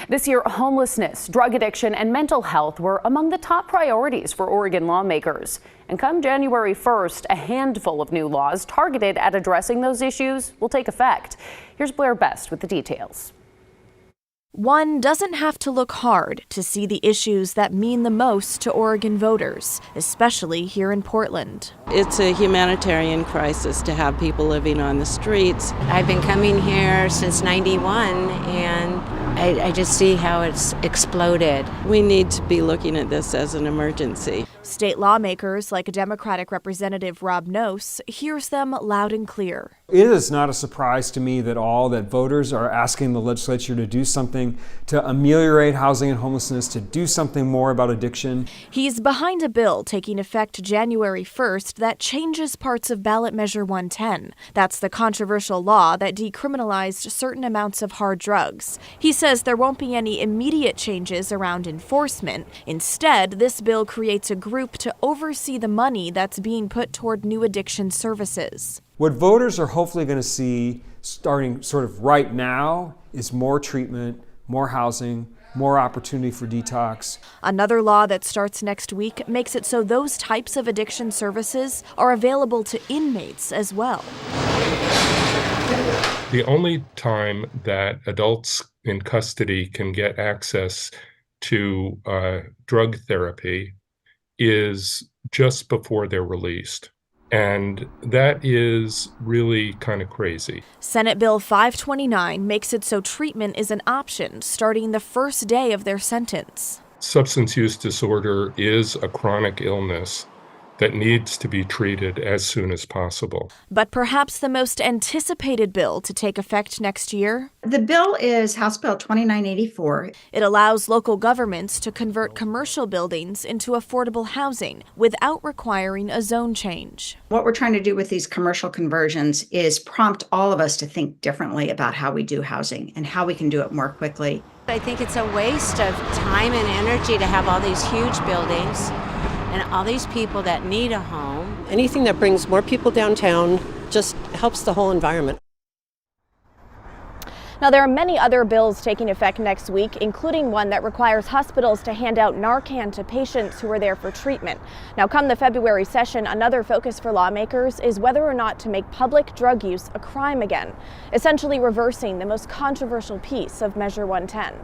This year, homelessness, drug addiction, and mental health were among the top priorities for Oregon lawmakers. And come January 1st, a handful of new laws targeted at addressing those issues will take effect. Here's Blair Best with the details. One doesn't have to look hard to see the issues that mean the most to Oregon voters, especially here in Portland. It's a humanitarian crisis to have people living on the streets. I've been coming here since '91, and I just see how it's exploded. We need to be looking at this as an emergency. State lawmakers like Democratic Representative Rob Noce hears them loud and clear. It is not a surprise to me at all that voters are asking the legislature to do something to ameliorate housing and homelessness, to do something more about addiction. He's behind a bill taking effect January 1st that changes parts of Ballot Measure 110. That's the controversial law that decriminalized certain amounts of hard drugs. He says there won't be any immediate changes around enforcement. Instead, this bill creates a group to oversee the money that's being put toward new addiction services. What voters are hopefully going to see starting sort of right now is more treatment, more housing, more opportunity for detox. Another law that starts next week makes it so those types of addiction services are available to inmates as well. The only time that adults in custody can get access to drug therapy is just before they're released. And that is really kind of crazy. Senate Bill 529 makes it so treatment is an option starting the first day of their sentence. Substance use disorder is a chronic illness that needs to be treated as soon as possible. But perhaps the most anticipated bill to take effect next year? The bill is House Bill 2984. It allows local governments to convert commercial buildings into affordable housing without requiring a zone change. What we're trying to do with these commercial conversions is prompt all of us to think differently about how we do housing and how we can do it more quickly. I think it's a waste of time and energy to have all these huge buildings and all these people that need a home. Anything that brings more people downtown just helps the whole environment. Now, there are many other bills taking effect next week, including one that requires hospitals to hand out Narcan to patients who are there for treatment. Now, come the February session, another focus for lawmakers is whether or not to make public drug use a crime again, essentially reversing the most controversial piece of Measure 110.